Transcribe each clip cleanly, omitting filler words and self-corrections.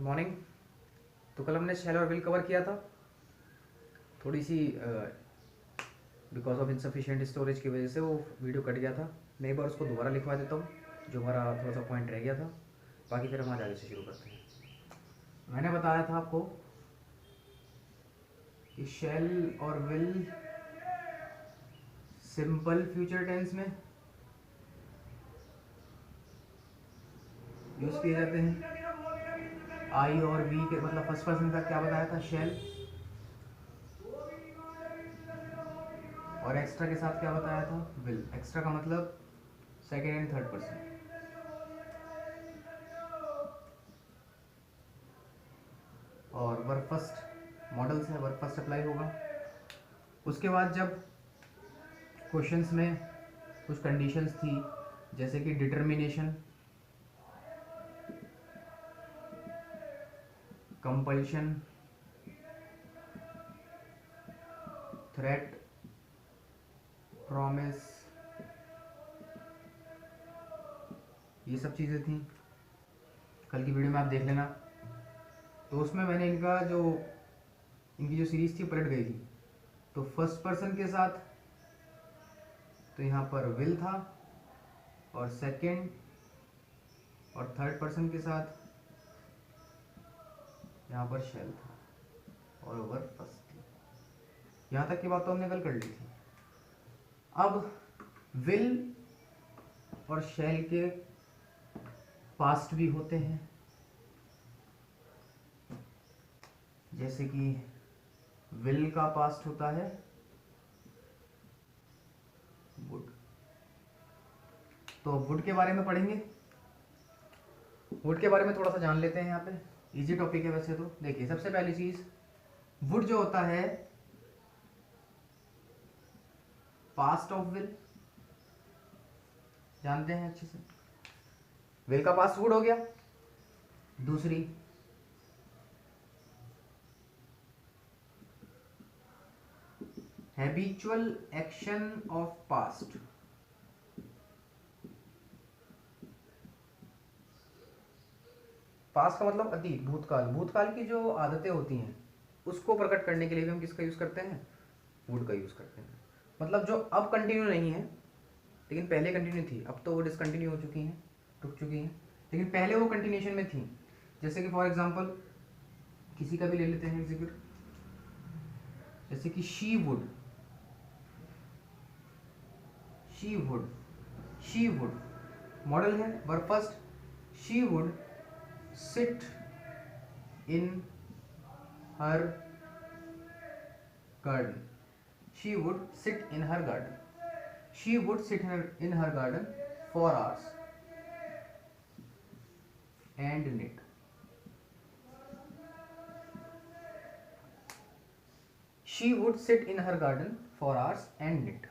Morning. तो कल हमने शेल और विल कवर किया था। थोड़ी सी बिकॉज ऑफ इनसफिशिएंट स्टोरेज की वजह से वो वीडियो कट गया था। मैं एक बार उसको दोबारा लिखवा देता हूँ, जो हमारा थोड़ा सा पॉइंट रह गया था। बाकी फिर हम आज आगे से शुरू करते हैं। मैंने बताया था आपको कि शेल और विल सिंपल फ्यूचर टेंस में यूज़ किए जाते हैं। आई और वी के मतलब फर्स्ट पर्सन का क्या बताया था, शेल, और एक्स्ट्रा के साथ क्या बताया था, विल। एक्स्ट्रा का मतलब सेकेंड एंड थर्ड पर्सन। और वर्ब फर्स्ट मॉडल से वर्ब फर्स्ट अप्लाई होगा। उसके बाद जब क्वेश्चंस में कुछ कंडीशंस थी, जैसे कि डिटर्मिनेशन, कंपल्शन, थ्रेट, प्रॉमिस, ये सब चीज़ें थी। कल की वीडियो में आप देख लेना। तो उसमें मैंने इनकी जो सीरीज थी पलट गई थी। तो फर्स्ट पर्सन के साथ तो यहाँ पर विल था, और सेकंड और थर्ड पर्सन के साथ यहाँ पर शेल था, और ओवर फर्स्ट थी। यहाँ तक की बात तो हमने कल कर ली थी। अब विल और शेल के पास्ट भी होते हैं, जैसे कि विल का पास्ट होता है वुड। तो वुड के बारे में पढ़ेंगे। वुड के बारे में थोड़ा सा जान लेते हैं। यहाँ पे इजी टॉपिक है वैसे तो। देखिए, सबसे पहली चीज, वुड जो होता है पास्ट ऑफ विल, जानते हैं अच्छे से। विल का पास्ट वुड हो गया। दूसरी, habitual action of past. Past का मतलब अतीत, भूतकाल। भूतकाल की जो आदतें होती हैं उसको प्रकट करने के लिए भी हम किसका यूज करते हैं, वुड का यूज करते हैं। मतलब जो अब कंटिन्यू नहीं है लेकिन पहले कंटिन्यू थी, अब तो वो डिसकंटिन्यू हो चुकी हैं, रुक चुकी हैं, लेकिन पहले वो कंटिन्यूशन में थी। जैसे कि फॉर एग्जांपल किसी का भी ले लेते हैं जिक्र, जैसे कि she would, she would, she would modal है verb first. She would sit in her garden. She would sit in her garden. She would sit in her garden for hours and knit. She would sit in her garden for hours and knit.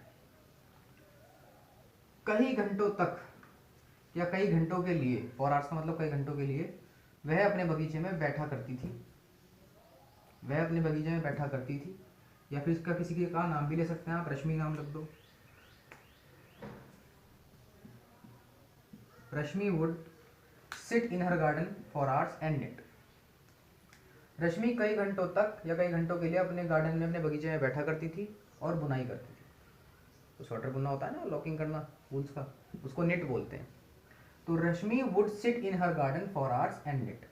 कई घंटों तक या कई घंटों के लिए, for hours का मतलब कई घंटों के लिए, वह अपने बगीचे में बैठा करती थी। वह अपने बगीचे में बैठा करती थी। या फिर इसका किसी का नाम भी ले सकते हैं आप, रश्मि नाम रख दो। Rashmi would sit in her garden for hours and knit. Rashmi कई घंटों तक या कई घंटों के लिए अपने गार्डन में, अपने बगीचे में बैठा करती थी और बुनाई करती थी। तो स्वेटर बुनना होता है ना, लॉकिंग करना वूल्स का, उसको निट बोलते हैं। तो Rashmi would sit in her garden for hours and knit.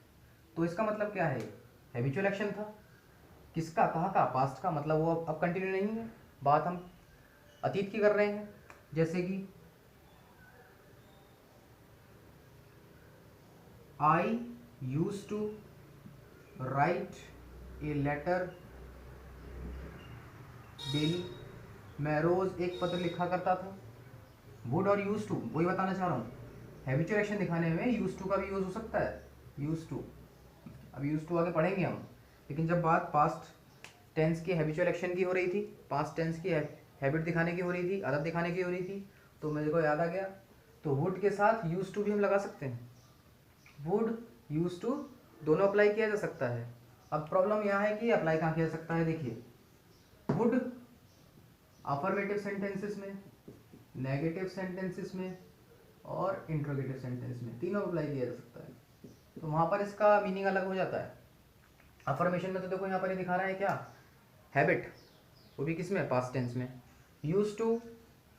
तो इसका मतलब क्या है, हैबिचुअल एक्शन था। किसका, कहाँ का, पास्ट का। मतलब वो अब कंटिन्यू नहीं है, बात हम अतीत की कर रहे हैं। जैसे कि I use to write a letter daily. मैं रोज एक पत्र लिखा करता था। वुड और यूज टू, वही बताना चाह रहा हूँ। हैबिचुअल एक्शन दिखाने में यूज टू का भी यूज हो सकता है, यूज टू। अब यूज टू आगे पढ़ेंगे हम। लेकिन जब बात पास्ट टेंस की हैबिचुअल एक्शन की हो रही थी, पास्ट टेंस की हैबिट दिखाने की हो रही थी, आदत दिखाने की हो रही थी, तो मेरे को याद आ गया। तो वुड के साथ यूज टू भी हम लगा सकते हैं। वुड, यूज टू दोनों अप्लाई किया जा सकता है। अब प्रॉब्लम यहाँ है कि अप्लाई कहाँ किया जा सकता है। देखिए, वुड अफर्मेटिव सेंटेंसेस में, नेगेटिव सेंटेंसेस में और इंट्रोगेटिव सेंटेंस में, तीनों अप्लाई किया जा सकता है। तो वहाँ पर इसका मीनिंग अलग हो जाता है। अफर्मेशन में तो देखो यहाँ पर ये दिखा रहा है क्या, हैबिट, वो भी किस में, पास्ट टेंस में। यूज टू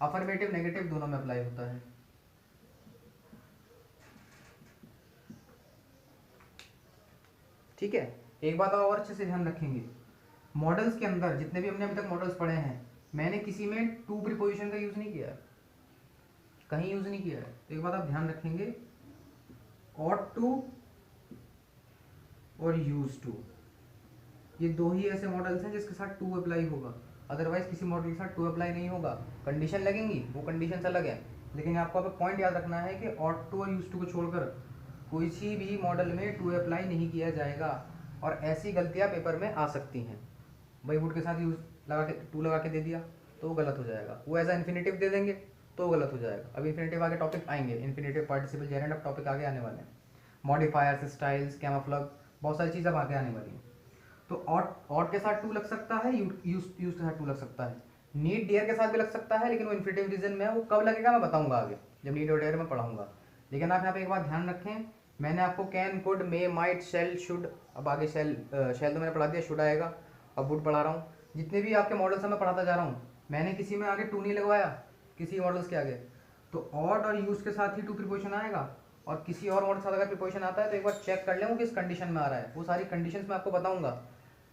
अफर्मेटिव नेगेटिव दोनों में अप्लाई होता है। ठीक है, एक बात और अच्छे से ध्यान रखेंगे, मॉडल्स के अंदर जितने भी हमने अभी तक मॉडल्स पढ़े हैं, मैंने किसी में टू प्रीपोजिशन का यूज नहीं किया है, कहीं यूज नहीं किया है। तो एक बात आप ध्यान रखेंगे, ऑट टू और यूज टू, ये दो ही ऐसे मॉडल्स हैं जिसके साथ टू अप्लाई होगा, अदरवाइज किसी मॉडल के साथ टू अप्लाई नहीं होगा। कंडीशन लगेंगी, वो कंडीशन अलग है, लेकिन आपको अब पॉइंट याद रखना है कि ऑट टू और यूज टू को छोड़कर कोई सी भी मॉडल में टू अप्लाई नहीं किया जाएगा। और ऐसी गलतियां पेपर में आ सकती हैं, भाई वुड के साथ यूज लगा के टू लगा के दे दिया तो वो गलत हो जाएगा, वो एज इन्फिनेटिव दे देंगे तो वो गलत हो जाएगा। अब इन्फिनेटिव आगे टॉपिक आएंगे, इन्फिनेटिव पार्टिसिपल जेरेंड, अब टॉपिक आगे आने वाले हैं, मॉडिफायर्स, स्टाइल्स, कैमोफ्लेज, बहुत सारी चीज़ अब आगे आने वाली हैं। तो ऑट के साथ टू लग सकता है, यूज के साथ टू लग सकता है, नीड डियर के साथ भी लग सकता है, लेकिन वो इन्फिनेटिव रीजन में है, वो कब लगेगा मैं बताऊंगा आगे जब नीड और डियर में पढ़ाऊंगा। लेकिन आप यहाँ पे एक बात ध्यान रखें, मैंने आपको can, could, may, might, shall, should, अब आगे शेल तो मैंने पढ़ा दिया, शुड आएगा, अब वुड पढ़ा रहा हूँ। जितने भी आपके मॉडल्स मैं पढ़ाता जा रहा हूँ, मैंने किसी में आगे टू नहीं लगवाया, किसी मॉडल्स के आगे। तो ऑट और यूज के साथ ही टू प्रीपोजिशन आएगा, और किसी और मॉडल के साथ अगर प्रीपोजिशन आता है तो एक बार चेक कर लें वो किस कंडीशन में आ रहा है, वो सारी कंडीशंस मैं आपको बताऊंगा,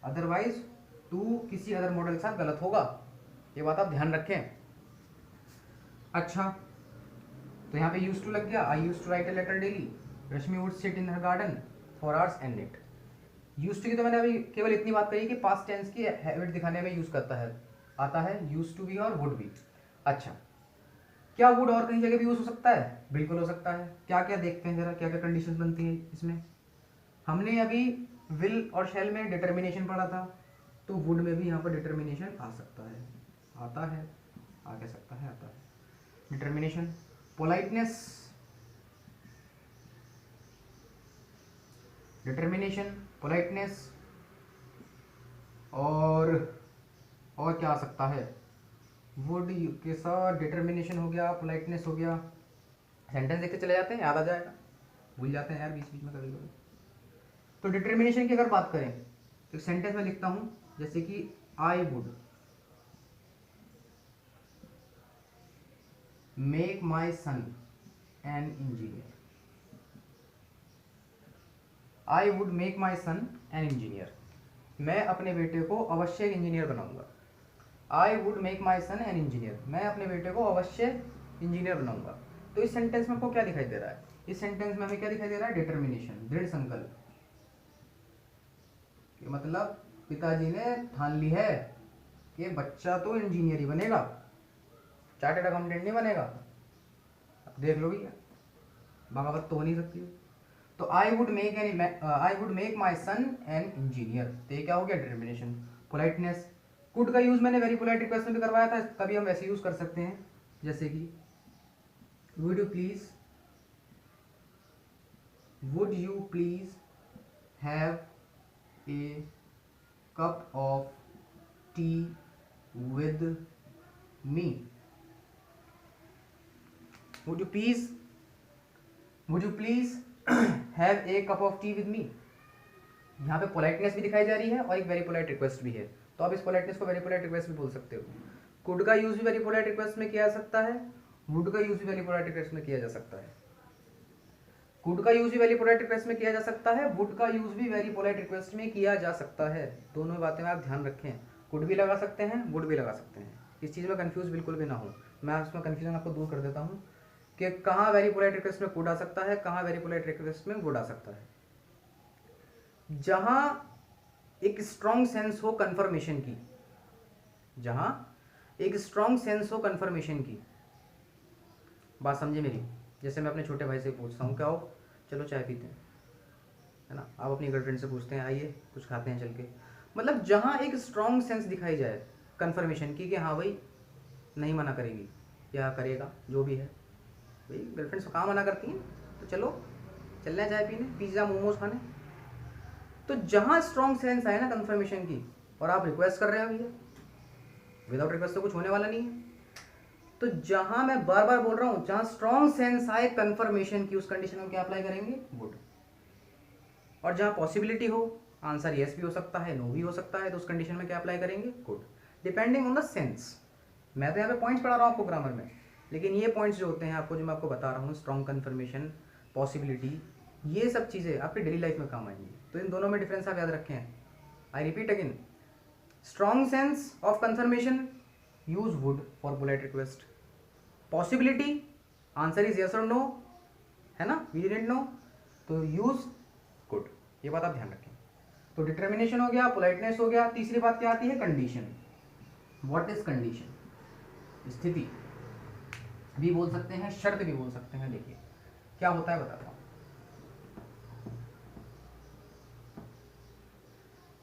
अदरवाइज टू किसी अदर मॉडल के साथ गलत होगा, ये बात आप ध्यान रखें। अच्छा, तो यहाँ पे यूज टू लग गया, I use to write a letter daily, Rashmi would sit in her garden for hours and knit. Use to की तो मैंने अभी केवल इतनी बात कही कि पास्ट टेंस की हैबिट दिखाने में यूज करता है, आता है यूज टू भी और वुड भी। अच्छा, क्या वुड और कहीं जगह भी यूज हो सकता है? बिल्कुल हो सकता है। क्या क्या देखते हैं जरा, क्या क्या कंडीशन बनती है इसमें। हमने अभी विल और शेल में डिटर्मिनेशन पढ़ा था, तो वुड में भी यहाँ पर डिटर्मिनेशन आ सकता है, आता है, आ कह सकता है, आता है डिटर्मिनेशन। पोलाइटनेस, डिटर्मिनेशन, पोलाइटनेस, और क्या आ सकता है, वुड के साथ डिटर्मिनेशन हो गया, पोलाइटनेस हो गया। सेंटेंस देखते चले जाते हैं, याद आ जाएगा, भूल जाते हैं यार बीच बीच में कभी कभी। तो डिटर्मिनेशन की अगर बात करें तो सेंटेंस में लिखता हूं, जैसे कि I would make my son an engineer, I would make my son an engineer, मैं अपने बेटे को अवश्य इंजीनियर बनाऊंगा। I would make my son an engineer, मैं अपने बेटे को अवश्य इंजीनियर बनाऊंगा। तो इस सेंटेंस में आपको क्या दिखाई दे रहा है? इस सेंटेंस में हमें क्या दिखाई दे रहा है? डिटर्मिनेशन, दृढ़ संकल्प, मतलब पिताजी ने ठान ली है कि बच्चा तो इंजीनियर ही बनेगा, चार्टर्ड अकाउंटेंट नहीं बनेगा। अब देख लो भैया, बगावत तो हो नहीं सकती है। तो I would make my son an engineer, तो ये क्या हो गया? डिटर्मिनेशन। पोलाइटनेस, कुड का यूज मैंने वेरी पोलाइट रिक्वेस्ट में भी करवाया था, कभी हम वैसे यूज कर सकते हैं, जैसे कि would you please have a cup of T with me, would you please have a cup of T with me. यहाँ पे पोलाइटनेस भी दिखाई जा रही है और एक वेरी पोलाइट रिक्वेस्ट भी है, तो आप इस पोलाइटनेस को वेरी पोलाइट रिक्वेस्ट भी बोल सकते हो। कुड का यूज भी वेरी पोलाइट रिक्वेस्ट में किया जा सकता है, वुड का यूज भी वेरी पोलाइट रिक्वेस्ट में किया जा सकता है। कुड का यूज भी वेरी पोलाइट रिक्वेस्ट में किया जा सकता है, वुड का यूज भी वेरी पोलाइट रिक्वेस्ट में किया जा सकता है। दोनों बातें में आप ध्यान रखें, कुड भी लगा सकते हैं, वुड भी लगा सकते हैं। इस चीज़ में कंफ्यूज बिल्कुल भी ना हो, मैं उसमें कंफ्यूजन आपको दूर कर देता हूँ कि कहाँ वेरी पोलाइट रिक्वेस्ट में कुड आ सकता है, कहाँ वेरी पोलाइट रिक्वेस्ट में वुड आ सकता है। जहां एक स्ट्रॉन्ग सेंस हो कंफर्मेशन की, जहां एक स्ट्रॉन्ग सेंस हो कंफर्मेशन की, बात समझे मेरी। जैसे मैं अपने छोटे भाई से पूछता हूँ, क्या हो चलो चाय पीते हैं, है ना, आप अपनी गर्लफ्रेंड से पूछते हैं आइए कुछ खाते हैं चल के, मतलब जहाँ एक स्ट्रॉन्ग सेंस दिखाई जाए कंफर्मेशन की कि हाँ भाई नहीं मना करेगी या करेगा, जो भी है, भाई गर्लफ्रेंड्स कहाँ मना करती हैं, तो चलो चल रहे हैं चाय पीने, पिज़्ज़ा मोमोज खाने। तो जहाँ स्ट्रॉन्ग सेंस आए ना कंफर्मेशन की, और आप रिक्वेस्ट कर रहे हो भैया, विदाउट रिक्वेस्ट तो कुछ होने वाला नहीं है, तो जहां मैं बार बार बोल रहा हूं, जहां स्ट्रॉन्ग सेंस आए कंफर्मेशन की, उस कंडीशन में क्या अप्लाई करेंगे? वुड। और जहाँ पॉसिबिलिटी हो आंसर येस भी हो सकता है, नो भी हो सकता है, तो उस कंडीशन में क्या अप्लाई करेंगे? Could, depending on the sense. मैं तो यहाँ पे पॉइंट्स पढ़ा रहा हूँ आपको ग्रामर में, लेकिन ये पॉइंट्स जो होते हैं आपको, जो मैं आपको बता रहा हूँ, स्ट्रॉन्ग कन्फर्मेशन, पॉसिबिलिटी, ये सब चीज़ें आपकी डेली लाइफ में काम आएंगी। तो इन दोनों में डिफरेंस आप याद रखें। I repeat again, strong sense of confirmation, use would for polite request. Possibility, answer is yes और नो, है ना, वी डिडंट नो, तो यूज कुड। ये बात आप ध्यान रखें। तो डिटर्मिनेशन हो गया, पोलाइटनेस हो गया। तीसरी बात क्या आती है? कंडीशन। What is condition? स्थिति भी बोल सकते हैं, शर्त भी बोल सकते हैं। देखिए क्या होता है बताता हूं।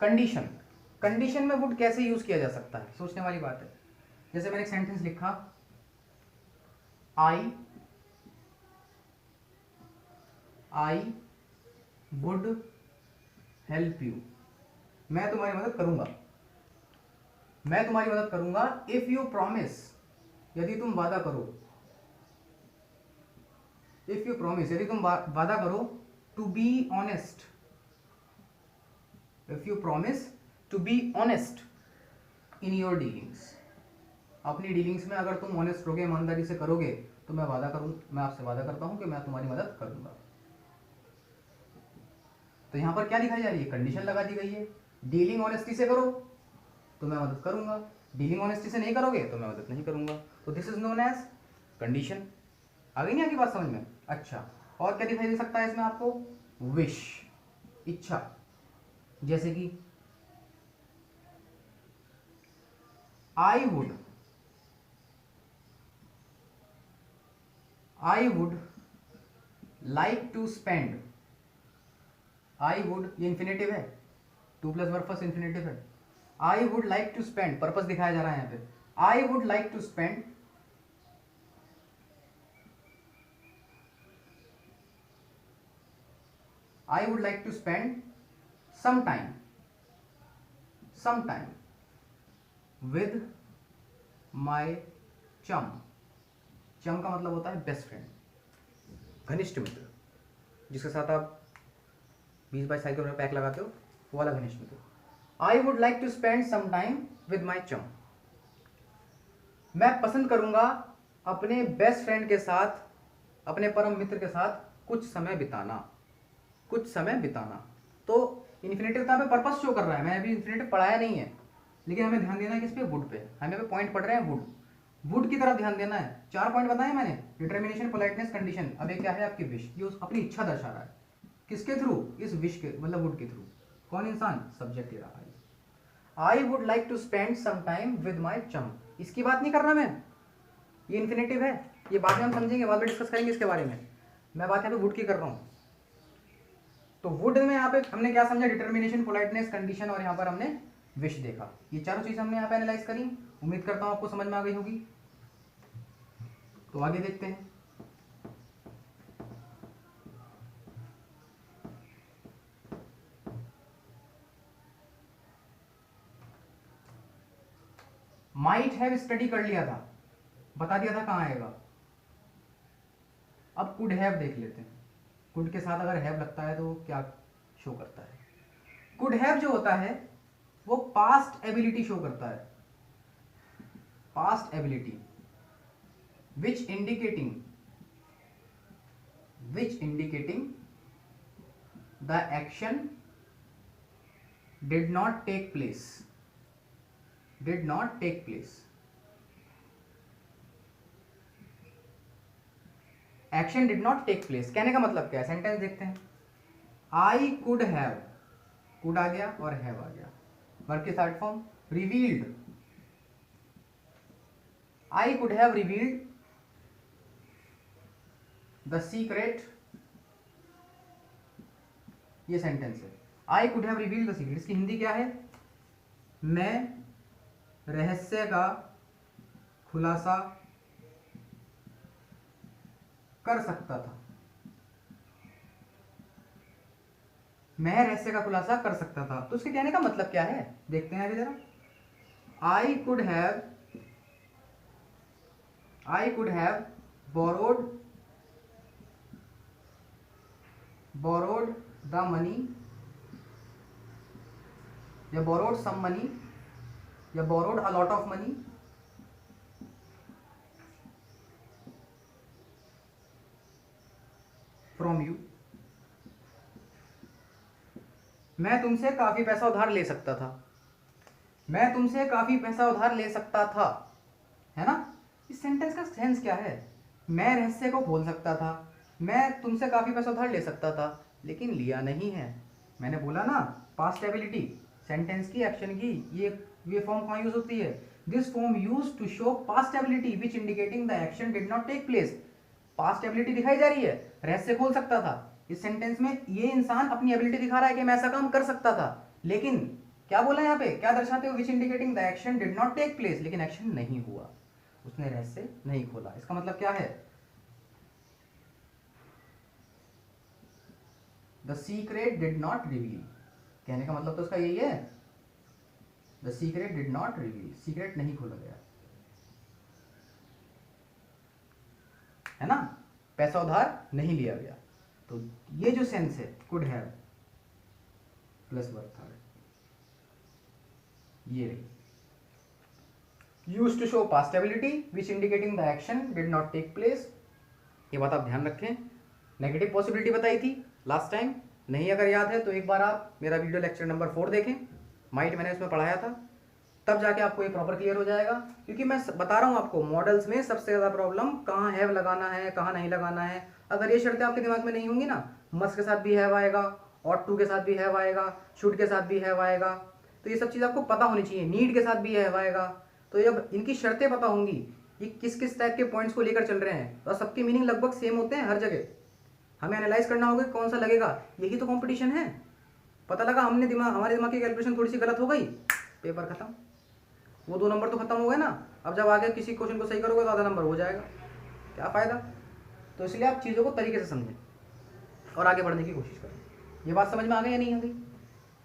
कंडीशन, कंडीशन में वुड कैसे यूज किया जा सकता है, सोचने वाली बात है। जैसे मैंने एक सेंटेंस लिखा, आई वुड हेल्प यू, मैं तुम्हारी मदद करूंगा, मैं तुम्हारी मदद करूंगा, इफ यू प्रॉमिस, यदि तुम वादा करो, इफ यू प्रॉमिस, यदि तुम वादा करो, to be honest, if you promise to be honest in your dealings, अपनी डीलिंग्स में अगर तुम ऑनेस्ट रहोगे, ईमानदारी से करोगे, तो मैं वादा करूं, मैं आपसे वादा करता हूं कि मैं तुम्हारी मदद करूंगा। तो यहां पर क्या दिखाई जा रही है? कंडीशन लगा दी गई है। डीलिंग ऑनेस्टी से करो तो मैं मदद करूंगा, डीलिंग ऑनेस्टी से नहीं करोगे तो मैं मदद नहीं करूंगा। तो this is known as condition. आ गई नहीं आपकी बात समझ में? अच्छा, और क्या दिखाई दे सकता है इसमें आपको? विश, इच्छा। जैसे कि I would like to spend, I would, ये इन्फिनेटिव है, to plus verb first infinitive है। I would like to spend, purpose दिखाया जा रहा है यहाँ पे। I would like to spend I would like to spend some time with my chum। चम का मतलब होता है बेस्ट फ्रेंड, घनिष्ठ मित्र, जिसके साथ आप 20-22 साल के उम्र पैक लगाते हो, वो वाला घनिष्ठ मित्र। I would like to spend some time with my chum, मैं पसंद करूंगा अपने बेस्ट फ्रेंड के साथ, अपने परम मित्र के साथ कुछ समय बिताना, कुछ समय बिताना। तो इन्फिनेटिव का हमें पर्पस शो कर रहा है, मैंने अभी इन्फिनेटिव पढ़ाया नहीं है, लेकिन हमें ध्यान देना है किस पे? वुड पे। हमें पे पॉइंट पढ़ रहे हैं वुड, वुड की तरफ ध्यान देना है। 4 पॉइंट बताए मैंने, डिटर्मिनेशन, पोलाइटनेस, कंडीशन। अब एक क्या है? आपकी विश, ये उस अपनी इच्छा दर्शा रहा है, किसके थ्रू? इस विश के, मतलब वुड के थ्रू। कौन इंसान? सब्जेक्ट ही रहा है। I would like to spend some time with my chum, इसकी बात नहीं कर रहा मैं, ये इन्फिनेटिव है, ये बाद में हम समझेंगे, बाद में डिस्कस करेंगे इसके बारे में। मैं बात यहाँ पे वुड की कर रहा हूँ। तो वुड में यहाँ पे हमने क्या समझा? डिटर्मिनेशन, पोलाइटनेस, कंडीशन, और यहाँ पर हमने विश देखा। ये चारों चीज हमने यहाँ पे एनालाइज करी। उम्मीद करता हूँ आपको समझ में आ गई होगी। तो आगे देखते हैं। माइट हैव स्टडी कर लिया था, बता दिया था कहाँ आएगा। अब कुड हैव देख लेते हैं। कुड के साथ अगर हैव लगता है तो क्या शो करता है? कुड हैव जो होता है वो पास्ट एबिलिटी शो करता है, past ability, which indicating the action did not take place, action did not take place. कहने का मतलब क्या है? सेंटेंस देखते हैं। आई कुड हैव, कुड आ गया और हैव आ गया, वर्ब के third form. Revealed, I could have revealed the secret, ये सेंटेंस है। I could have revealed the secret, इसकी हिंदी क्या है? मैं रहस्य का खुलासा कर सकता था, मैं रहस्य का खुलासा कर सकता था। तो उसके कहने का मतलब क्या है? देखते हैं अभी जरा। आई could have borrowed the money या बोरोड सम मनी या borrowed a lot of money from you. मैं तुमसे काफी पैसा उधार ले सकता था, मैं तुमसे काफी पैसा उधार ले सकता था, है ना। इस सेंटेंस का सेंस क्या है? मैं रहस्य को खोल सकता था, मैं तुमसे काफी पैसा उधार ले सकता था, लेकिन लिया नहीं है। मैंने बोला ना, पास्ट एबिलिटी सेंटेंस की, एक्शन की, ये फॉर्म कहाँ यूज होती है? This form use to show past ability which indicating the action did not take place. Past ability दिखाई जा रही है, रहस्य खोल सकता था। इस सेंटेंस में ये इंसान अपनी एबिलिटी दिखा रहा है कि मैं ऐसा काम कर सकता था, लेकिन क्या बोला यहाँ पे, क्या दर्शाते हो? Which indicating the action did not take place, लेकिन एक्शन नहीं हुआ, उसने रहस्य नहीं खोला। इसका मतलब क्या है? The secret did not reveal, कहने का मतलब तो उसका यही है, the secret did not reveal, secret नहीं खोला गया, है ना, पैसा उधार नहीं लिया गया। तो ये जो सेंस है, could have plus verb third, ये रही। Used to show past ability which indicating the action did not take place, ये बात आप ध्यान रखें। नेगेटिव पॉसिबिलिटी बताई थी लास्ट टाइम, नहीं अगर याद है तो एक बार आप मेरा वीडियो लेक्चर नंबर 4 देखें, माइट मैंने उसमें पढ़ाया था, तब जाके आपको ये प्रॉपर क्लियर हो जाएगा। क्योंकि मैं बता रहा हूँ आपको, मॉडल्स में सबसे ज़्यादा प्रॉब्लम कहाँ हैव लगाना है, कहाँ नहीं लगाना है। अगर ये शर्तें आपके दिमाग में नहीं होंगी ना, मस्ट के साथ भी हैव आएगा, ऑट टू के साथ भी हैव आएगा, शुड के साथ भी हैव आएगा, तो ये सब चीज़ आपको पता होनी चाहिए। नीड के साथ भी हैव आएगा। तो जब इनकी शर्तें पता होंगी, ये किस किस टाइप के पॉइंट्स को लेकर चल रहे हैं, तो सबके मीनिंग लगभग सेम होते हैं हर जगह। हमें एनालाइज करना होगा कौन सा लगेगा, यही तो कंपटीशन है। पता लगा हमारे दिमाग की कैलकुलेशन थोड़ी सी गलत हो गई, पेपर खत्म, वो 2 नंबर तो खत्म हो गए ना। अब जब आगे किसी क्वेश्चन को सही करोगे तो आधा नंबर हो जाएगा, क्या फ़ायदा। तो इसलिए आप चीज़ों को तरीके से समझें और आगे बढ़ने की कोशिश करें। ये बात समझ में आ गई या नहीं आ गई?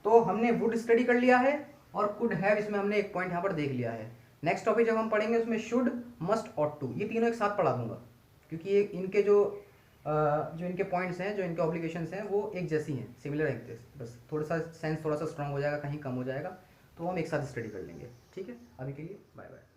तो हमने वुड स्टडी कर लिया है और कुड हैव, इसमें हमने एक पॉइंट यहाँ पर देख लिया है। नेक्स्ट टॉपिक जब हम पढ़ेंगे उसमें शुड, मस्ट, ऑट टू, ये तीनों एक साथ पढ़ा दूंगा, क्योंकि ये इनके जो इनके पॉइंट्स हैं, जो इनके ऑब्लिगेशंस हैं, वो एक जैसी हैं, सिमिलर हैं। बस थोड़ा सा सेंस थोड़ा सा स्ट्रांग हो जाएगा, कहीं कम हो जाएगा, तो हम एक साथ स्टडी कर लेंगे। ठीक है, अभी के लिए बाय बाय।